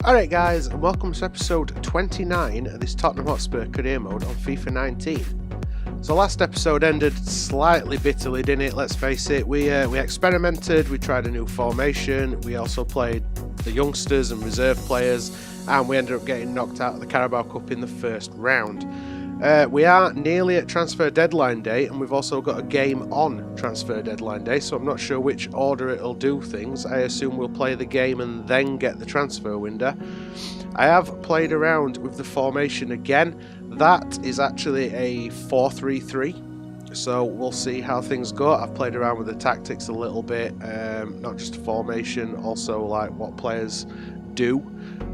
Alright guys, and welcome to episode 29 of this Tottenham Hotspur career mode on FIFA 19. So last episode ended slightly bitterly, didn't it? Let's face it, we experimented, we tried a new formation, we also played the youngsters and reserve players, and we ended up getting knocked out of the Carabao Cup in the first round. We are nearly at transfer deadline day, and we've also got a game on transfer deadline day, so I'm not sure which order it'll do things. I assume we'll play the game and then get the transfer window. I have played around with the formation again. That is actually a 4-3-3, so we'll see how things go. I've played around with the tactics a little bit, not just formation, also like what players do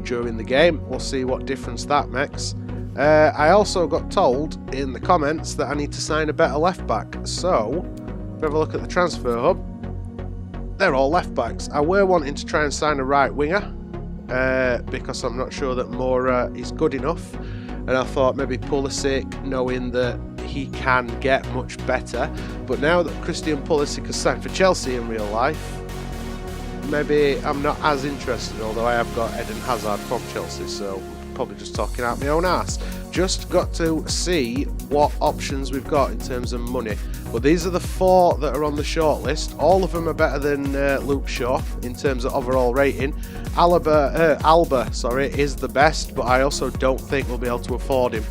during the game. We'll see what difference that makes. I also got told in the comments that I need to sign a better left back, so if we have a look at the transfer hub, they're all left backs. I were wanting to try and sign a right winger because I'm not sure that Mora is good enough, and I thought maybe Pulisic, knowing that he can get much better, but now that Christian Pulisic has signed for Chelsea in real life, maybe I'm not as interested, although I have got Eden Hazard from Chelsea, so probably just talking out my own ass. Just got to see what options we've got in terms of money. But these are the four that are on the shortlist. All of them are better than Luke Shaw in terms of overall rating. Alba, is the best, but I also don't think we'll be able to afford him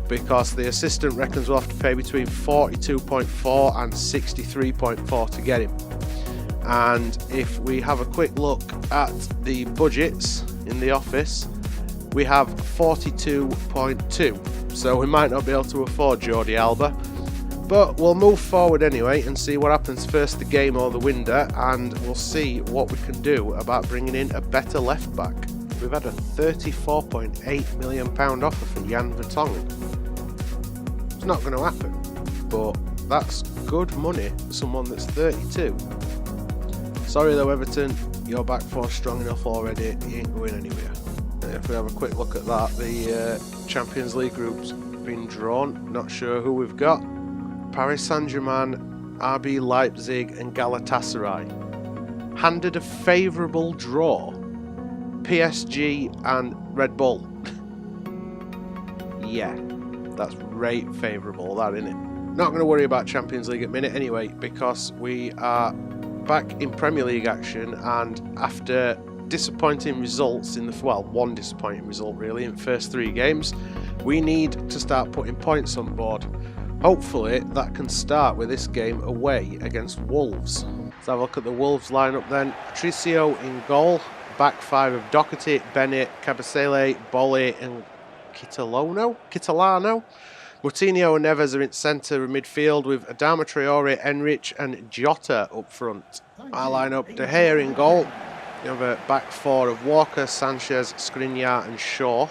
because the assistant reckons we'll have to pay between 42.4 and 63.4 to get him. And if we have a quick look at the budgets in the office, we have 42.2, so we might not be able to afford Jordi Alba, but we'll move forward anyway and see what happens first, the game or the window, and we'll see what we can do about bringing in a better left back. We've had a £34.8 million offer for Jan Vertonghen. It's not going to happen, but that's good money for someone that's 32. Sorry though, Everton, your back four's strong enough already, he ain't going anywhere. If we have a quick look at that, the Champions League group's been drawn. Not sure who we've got. Paris Saint-Germain, RB Leipzig and Galatasaray. Handed a favourable draw. PSG and Red Bull. Yeah, that's right favourable, that, isn't it? Not going to worry about Champions League at minute anyway, because we are back in Premier League action, and after disappointing results in one disappointing result really in the first 3 games, we need to start putting points on board. Hopefully that can start with this game away against Wolves. Let's have a look at the Wolves lineup then. Patricio in goal, back 5 of Doherty, Bennett, Cabasele, Bolly and Kitolano. Moutinho and Neves are in centre and midfield with Adama Traore, Enrich and Jota up front. I line up De Gea in goal. You have a back 4 of Walker, Sanchez, Skriniar and Shaw.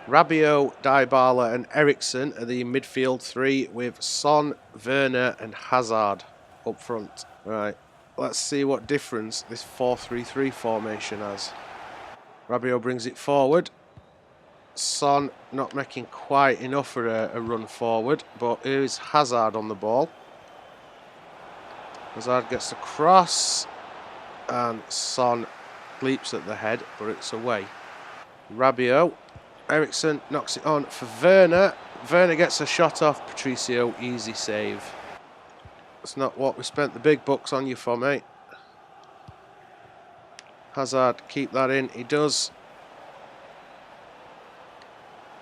Rabiot, Dybala and Eriksen are the midfield 3 with Son, Werner and Hazard up front. Right, let's see what difference this 4-3-3 formation has. Rabiot brings it forward. Son not making quite enough for a run forward, but here's Hazard on the ball. Hazard gets the cross, and Son leaps at the head, but it's away. Rabiot, Eriksen knocks it on for Werner. Werner gets a shot off Patricio, easy save. That's not what we spent the big bucks on you for, mate. Hazard, keep that in. He does.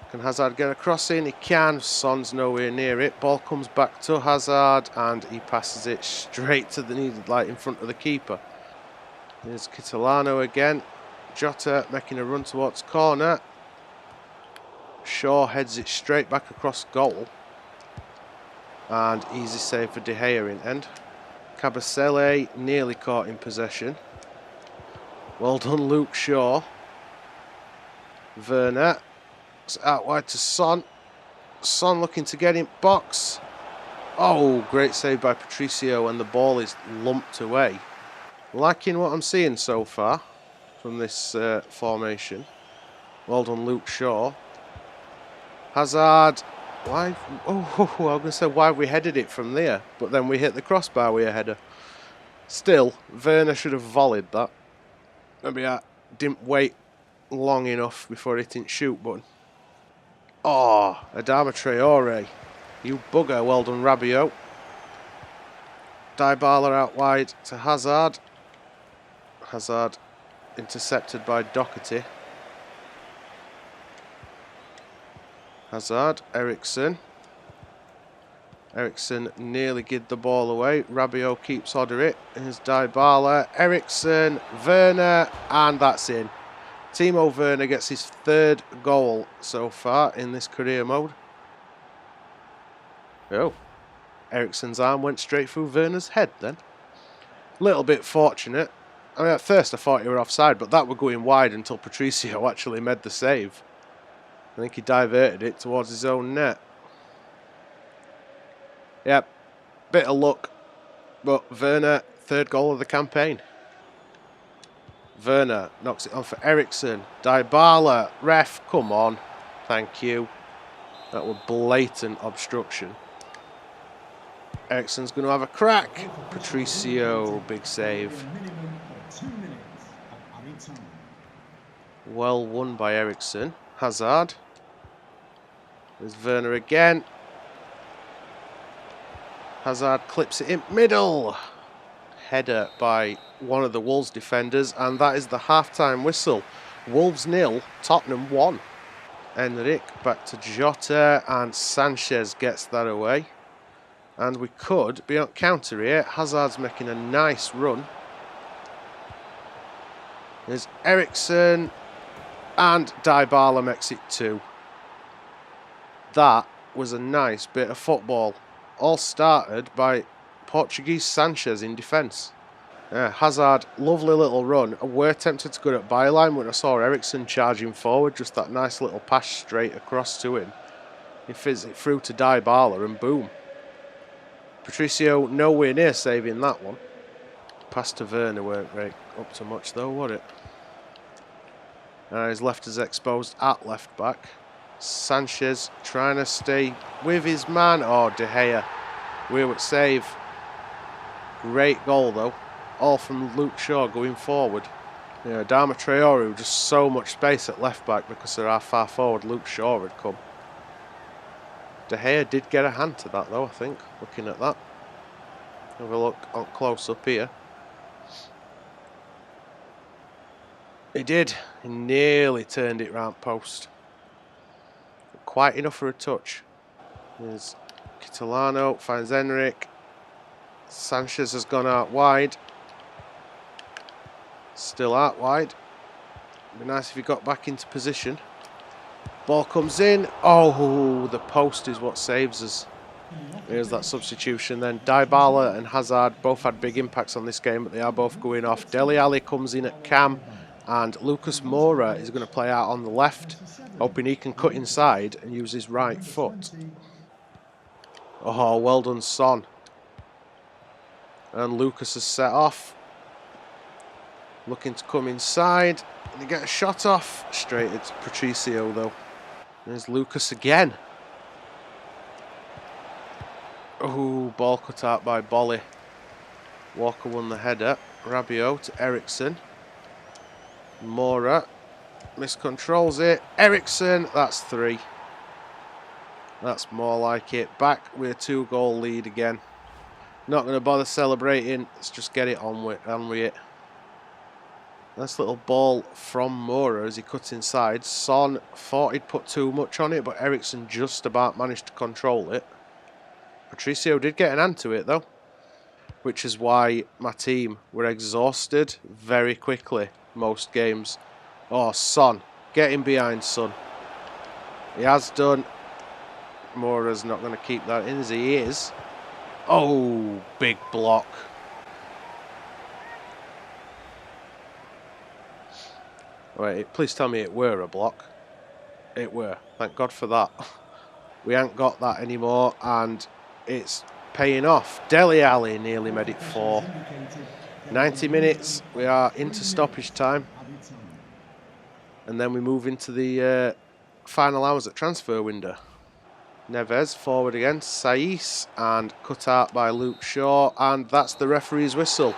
Can Hazard get a cross in? He can. Son's nowhere near it. Ball comes back to Hazard, and he passes it straight to the needed light in front of the keeper. There's Kitolano again. Jota making a run towards corner. Shaw heads it straight back across goal. And easy save for De Gea in end. Cabasele nearly caught in possession. Well done, Luke Shaw. Werner. It's out wide to Son. Son looking to get in box. Oh, great save by Patricio, and the ball is lumped away. Liking what I'm seeing so far from this formation. Well done, Luke Shaw. Hazard. Why? Oh, I was going to say, why have we headed it from there? But then we hit the crossbar with a header. Still, Werner should have volleyed that. Maybe I didn't wait long enough before hitting shoot button. Oh, Adama Traore. You bugger. Well done, Rabiot. Dybala out wide to Hazard. Hazard intercepted by Doherty. Hazard, Ericsson. Ericsson nearly gave the ball away. Rabiot keeps order it. Here's Dybala, Ericsson, Werner, and that's in. Timo Werner gets his 3rd goal so far in this career mode. Oh, Ericsson's arm went straight through Werner's head then. Little bit fortunate. I mean, at first I thought he were offside, but that were going wide until Patricio actually made the save. I think he diverted it towards his own net. Yep, bit of luck, but Werner, 3rd goal of the campaign. Werner knocks it on for Ericsson. Dybala, ref, come on. Thank you. That was blatant obstruction. Ericsson's going to have a crack. Patricio, big save. Well won by Ericsson. Hazard. There's Werner again. Hazard clips it in middle. Header by one of the Wolves defenders, and that is the half-time whistle. Wolves 0, Tottenham 1. Enric back to Jota, and Sanchez gets that away. And we could be on counter here. Hazard's making a nice run. There's Ericsson, and Dybala makes it 2. That was a nice bit of football. All started by Portuguese Sanchez in defence. Hazard, lovely little run. We're tempted to go at byline when I saw Ericsson charging forward. Just that nice little pass straight across to him. He fizzed it through to Dybala and boom. Patricio nowhere near saving that one. Pass to Werner weren't right up to much though, was it? His left is exposed at left back. Sanchez trying to stay with his man. Oh, De Gea. Weirwood save. Great goal though. All from Luke Shaw going forward. Yeah, Adama Traore with just so much space at left back because of how far forward Luke Shaw had come. De Gea did get a hand to that though, I think, looking at that. Have a look on close up here. He did. He nearly turned it round post. Quite enough for a touch. There's Kitolano, finds Enric. Sanchez has gone out wide. Still out wide. It'd be nice if he got back into position. Ball comes in. Oh, the post is what saves us. Here's that substitution then. Dybala and Hazard both had big impacts on this game, but they are both going off. Dele Alli comes in at cam, and Lucas Moura is going to play out on the left, hoping he can cut inside and use his right foot. Oh, well done, Son. And Lucas has set off. Looking to come inside. And they get a shot off. Straight at Patricio, though. There's Lucas again. Oh, ball cut out by Bolly. Walker won the header. Rabiot to Ericsson. Moura miscontrols it. Ericsson, that's 3. That's more like it. Back with a 2-goal lead again. Not going to bother celebrating. Let's just get it on with it. Nice little ball from Moura as he cuts inside. Son thought he'd put too much on it, but Ericsson just about managed to control it. Patricio did get an hand to it though, which is why my team were exhausted very quickly most games. Oh, Son, get him behind, Son. He has done. Moura's not going to keep that in as he is. Oh, big block. Wait, please tell me it were a block. It were. Thank God for that. We ain't got that anymore, and it's paying off. Dele Alli nearly made it 4. 90 minutes. We are into stoppage time. And then we move into the final hours at transfer window. Neves forward again. Saiss, and cut out by Luke Shaw. And that's the referee's whistle.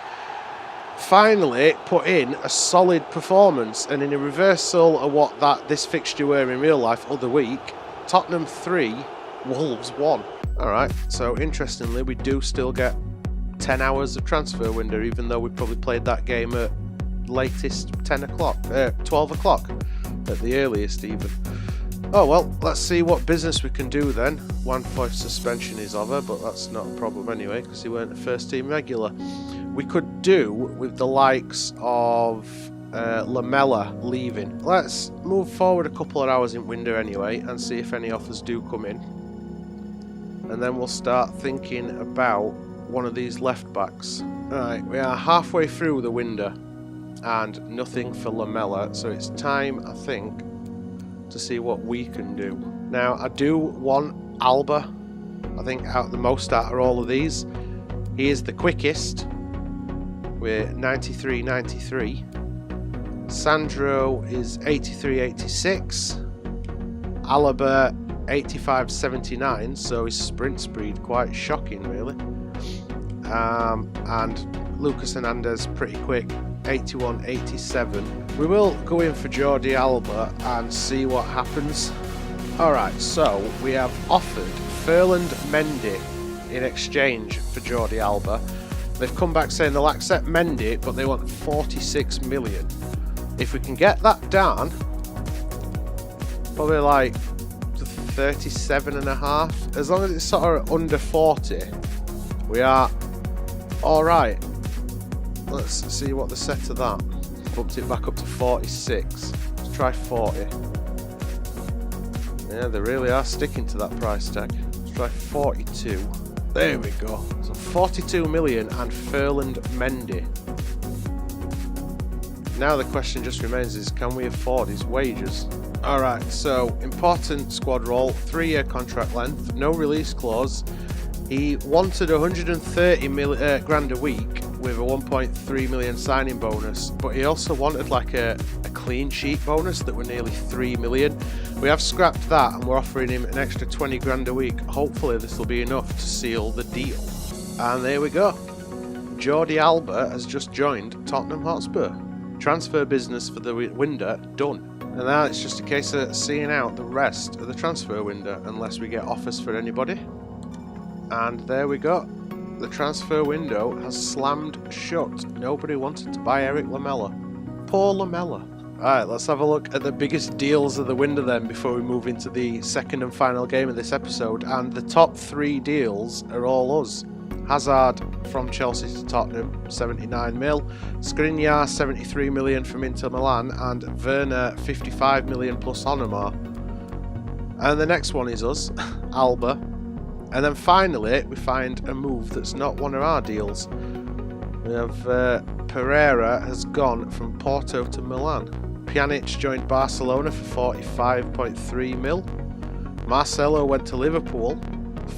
finally put in a solid performance, and in a reversal of what this fixture were in real life other week, Tottenham 3, Wolves 1. Alright, so interestingly we do still get 10 hours of transfer window, even though we probably played that game at latest 12 o'clock at the earliest even. Oh well, let's see what business we can do then. Wanfoyth's suspension is over, but that's not a problem anyway because he weren't a first team regular. We could do with the likes of Lamella leaving. Let's move forward a couple of hours in window anyway and see if any offers do come in, and then we'll start thinking about one of these left backs. Alright, we are halfway through the window and nothing for Lamella, so it's time, I think, to see what we can do. Now, I do want Alba, I think, out the most out of all of these. He is the quickest. We're 93.93. Sandro is 83.86. Alaba 85.79, so his sprint speed quite shocking really. And Lucas Hernandez pretty quick, 81.87. We will go in for Jordi Alba and see what happens. Alright, so we have offered Ferland Mendy in exchange for Jordi Alba. They've come back saying they'll accept Mendy, but they want 46 million. If we can get that down, probably like 37.5, as long as it's sort of under 40, we are alright. Let's see what they said to that. Bumped it back up to 46. Let's try 40. Yeah, they really are sticking to that price tag. Let's try 42. There we go. So 42 million and Ferland Mendy. Now the question just remains is, can we afford his wages? Alright, so important squad role, 3-year contract length, no release clause. He wanted 130 grand a week with a 1.3 million signing bonus, but he also wanted like a clean sheet bonus that were nearly 3 million. We have scrapped that and we're offering him an extra 20 grand a week. Hopefully this will be enough to seal the deal. And there we go. Jordi Alba has just joined Tottenham Hotspur. Transfer business for the window done. And now it's just a case of seeing out the rest of the transfer window unless we get offers for anybody. And there we go. The transfer window has slammed shut. Nobody wanted to buy Eric Lamella. Poor Lamella. Alright, let's have a look at the biggest deals of the window then before we move into the second and final game of this episode. And the top 3 deals are all us. Hazard from Chelsea to Tottenham, 79 mil. Skriniar, 73 million from Inter Milan. And Werner, 55 million plus Honomar. And the next one is us, Alba. And then finally, we find a move that's not one of our deals. We have Pereira has gone from Porto to Milan. Pjanic joined Barcelona for 45.3 mil. Marcelo went to Liverpool,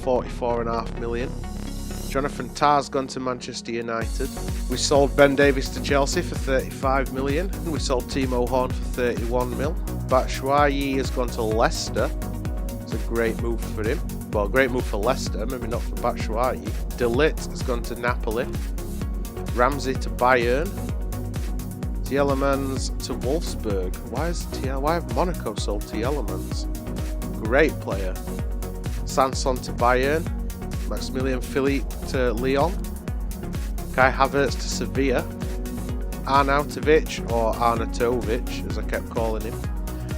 44.5 million. Jonathan Tah's gone to Manchester United. We sold Ben Davies to Chelsea for 35 million. And we sold Timo Horn for 31 mil. Batshuayi has gone to Leicester. It's a great move for him. Well, great move for Leicester, maybe not for Batshuayi. De Ligt has gone to Napoli. Ramsey to Bayern. Tielemans to Wolfsburg. Why have Monaco sold Tielemans? Great player. Sanson to Bayern. Maximilian Philippe to Lyon. Kai Havertz to Sevilla. Arnautovic, or Arnautovic as I kept calling him,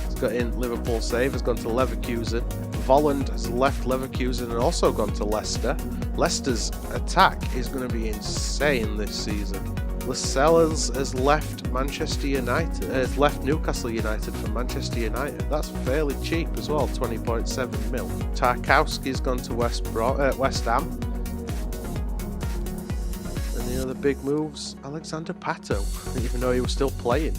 has got in Liverpool save, has gone to Leverkusen. Volland has left Leverkusen and also gone to Leicester. Leicester's attack is going to be insane this season. Lascelles has left Manchester United, has left Newcastle United for Manchester United. That's fairly cheap as well, 20.7 mil. Tarkowski's gone to West Ham. And the other big moves, Alexander Pato, even though he was still playing.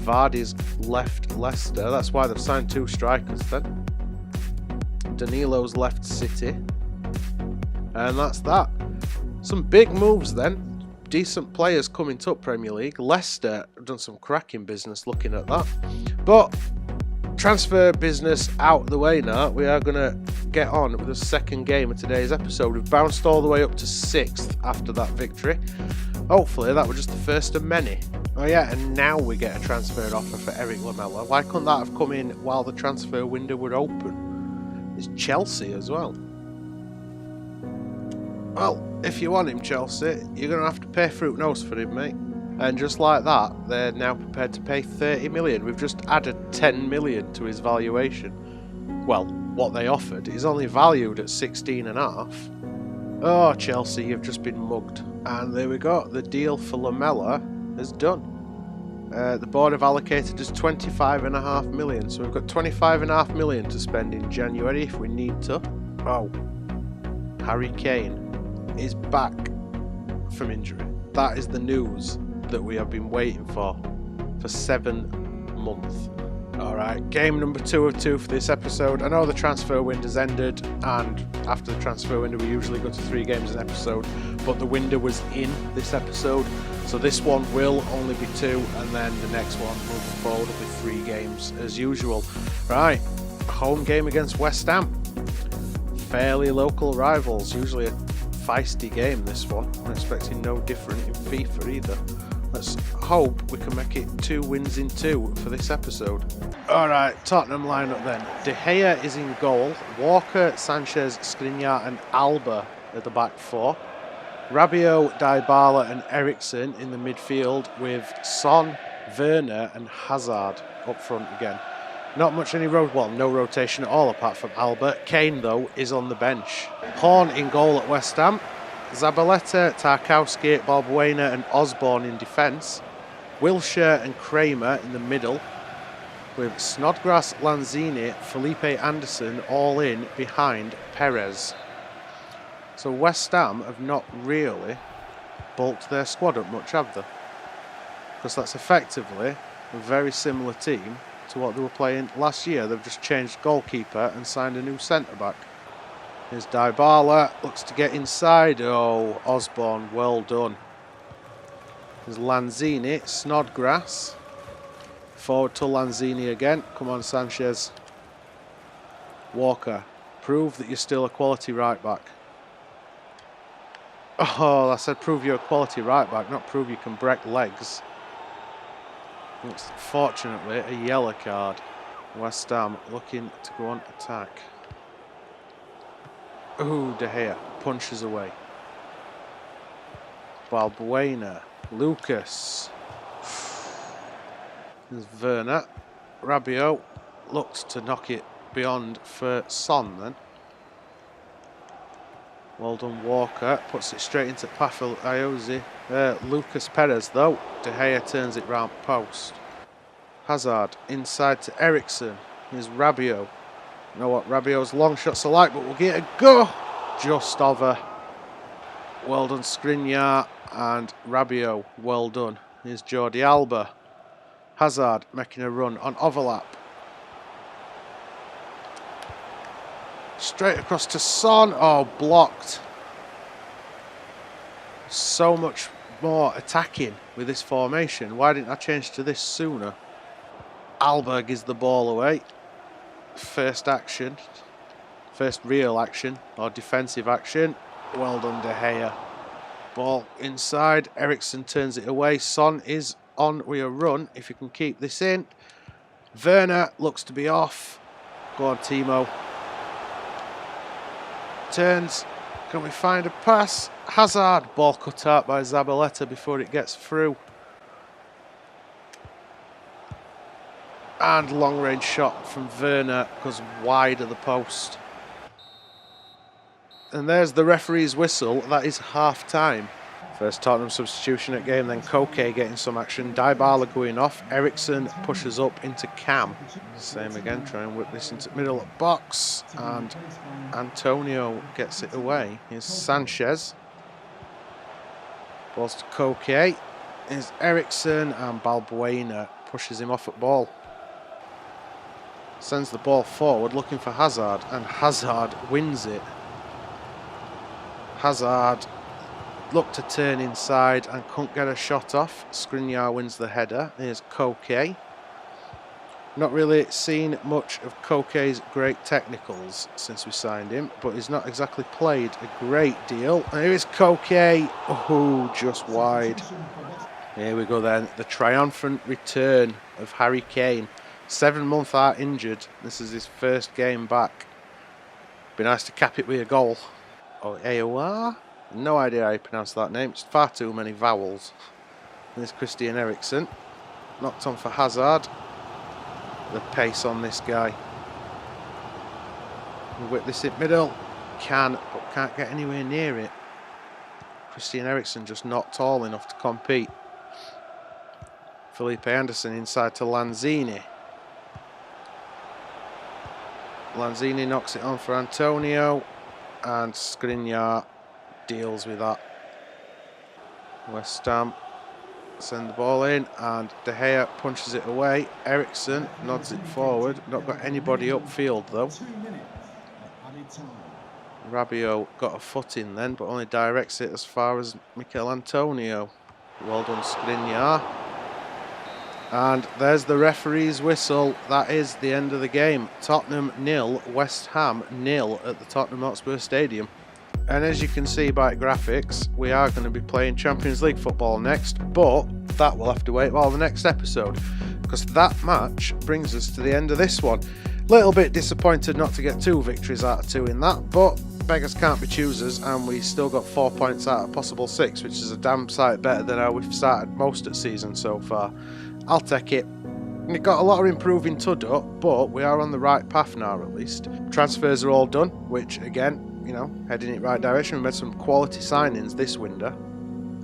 Vardy's left Leicester, that's why they've signed 2 strikers then. Danilo's left City. And that's that. Some big moves then. Decent players coming to Premier League. Leicester have done some cracking business looking at that. But transfer business out the way now. We are going to get on with the second game of today's episode. We've bounced all the way up to 6th after that victory. Hopefully that was just the first of many. Oh yeah, and now we get a transfer offer for Eric Lamela. Why couldn't that have come in while the transfer window would open? It's Chelsea as well. Well, if you want him, Chelsea, you're going to have to pay fruit nose for him, mate. And just like that, they're now prepared to pay 30 million. We've just added 10 million to his valuation. Well, what they offered is only valued at 16.5. Oh, Chelsea, you've just been mugged. And there we go, the deal for Lamela is done. The board have allocated us 25.5 million, so we've got 25.5 million to spend in January if we need to. Oh, Harry Kane is back from injury. That is the news that we have been waiting for 7 months. Alright, game number 2 of 2 for this episode. I know the transfer window's ended, and after the transfer window we usually go to 3 games an episode, but the window was in this episode, so this one will only be 2, and then the next one moving forward will be 3 games as usual. Right, home game against West Ham. Fairly local rivals, usually a feisty game this one. I'm expecting no different in FIFA either. Let's hope we can make it 2 wins in 2 for this episode. Alright, Tottenham lineup then. De Gea is in goal. Walker, Sanchez, Skriniar and Alba at the back 4. Rabiot, Dybala and Eriksen in the midfield with Son, Werner and Hazard up front again. Not much no rotation at all apart from Alba. Kane though is on the bench. Horn in goal at West Ham. Zabaleta, Tarkowski, Balbuena and Osborne in defence. Wilshere and Kramer in the middle, with Snodgrass, Lanzini, Felipe Anderson all in behind Perez. So West Ham have not really bulked their squad up much, have they? Because that's effectively a very similar team to what they were playing last year. They've just changed goalkeeper and signed a new centre-back. Here's Dybala, looks to get inside. Oh, Osborne, well done. There's Lanzini, Snodgrass. Forward to Lanzini again. Come on, Sanchez. Walker, prove that you're still a quality right-back. Oh, I said prove you're a quality right-back, not prove you can break legs. It's fortunately a yellow card. West Ham looking to go on attack. Ooh, De Gea punches away. Balbuena, Lucas. There's Werner. Rabiot looked to knock it beyond for Son then. Well done, Walker. Puts it straight into Pafel Iozi. Lucas Perez though. De Gea turns it round post. Hazard inside to Eriksen. Here's Rabiot. You know what, Rabiot's long shots are like, but we'll get a go. Just over. Well done, Skriniar and Rabiot. Well done. Here's Jordi Alba. Hazard making a run on overlap. Straight across to Son. Oh, blocked. So much more attacking with this formation. Why didn't I change to this sooner? Alba gives the ball away. First action. First real action or defensive action. Well done, De Gea. Ball inside. Eriksen turns it away. Son is on with a run if you can keep this in. Werner looks to be off. Go on, Timo. Turns. Can we find a pass? Hazard. Ball cut out by Zabaleta before it gets through. And long range shot from Werner goes wide of the post. And there's the referee's whistle. That is half time. First Tottenham substitution at game, then Koke getting some action. Dybala going off. Eriksen pushes up into Cam. Same again, try and whip this into middle of box. And Antonio gets it away. Here's Sanchez. Balls to Koke. Here's Eriksen and Balbuena pushes him off at ball. Sends the ball forward looking for Hazard, and Hazard wins it. Hazard looked to turn inside and couldn't get a shot off. Skriniar wins the header. Here's Koke. Not really seen much of Koke's great technicals since we signed him, but he's not exactly played a great deal. And here is Koke. Oh, just wide. Here we go then. The triumphant return of Harry Kane. 7 months out injured. This is his first game back. Be nice to cap it with a goal. Oh, AOR? No idea how you pronounce that name. It's far too many vowels. There's Christian Eriksen. Knocked on for Hazard. The pace on this guy. Whip this in middle. But can't get anywhere near it. Christian Eriksen just not tall enough to compete. Felipe Anderson inside to Lanzini. Lanzini knocks it on for Antonio. And Skriniar deals with that. West Ham send the ball in, and De Gea punches it away. Eriksen nods it forward. Not got anybody upfield though. Rabiot got a foot in then, but only directs it as far as Mikel Antonio. Well done, Skriniar. And there's the referee's whistle. That is the end of the game. Tottenham 0, West Ham 0 at the Tottenham Hotspur Stadium. And as you can see by graphics, we are going to be playing Champions League football next, but that will have to wait while the next episode, because that match brings us to the end of this one. Little bit disappointed not to get 2 victories out of 2 in that, but beggars can't be choosers, and we still got 4 points out of possible 6, which is a damn sight better than how we've started most of the season so far. I'll take it. We've got a lot of improving to do, but we are on the right path now at least. Transfers are all done, which again, you know, heading in the right direction. We made some quality signings this window.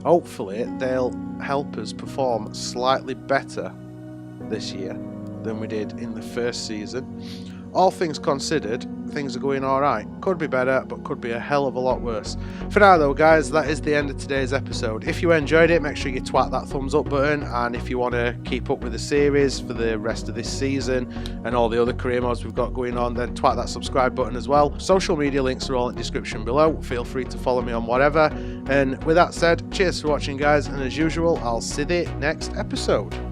Hopefully they'll help us perform slightly better this year than we did in the first season. All things considered, things are going alright. Could be better, but could be a hell of a lot worse. For now though guys, that is the end of today's episode. If you enjoyed it, make sure you twat that thumbs up button, and if you want to keep up with the series for the rest of this season and all the other career modes we've got going on, then twat that subscribe button as well. Social media links are all in the description below. Feel free to follow me on whatever. And with that said, cheers for watching guys, and as usual, I'll see you next episode.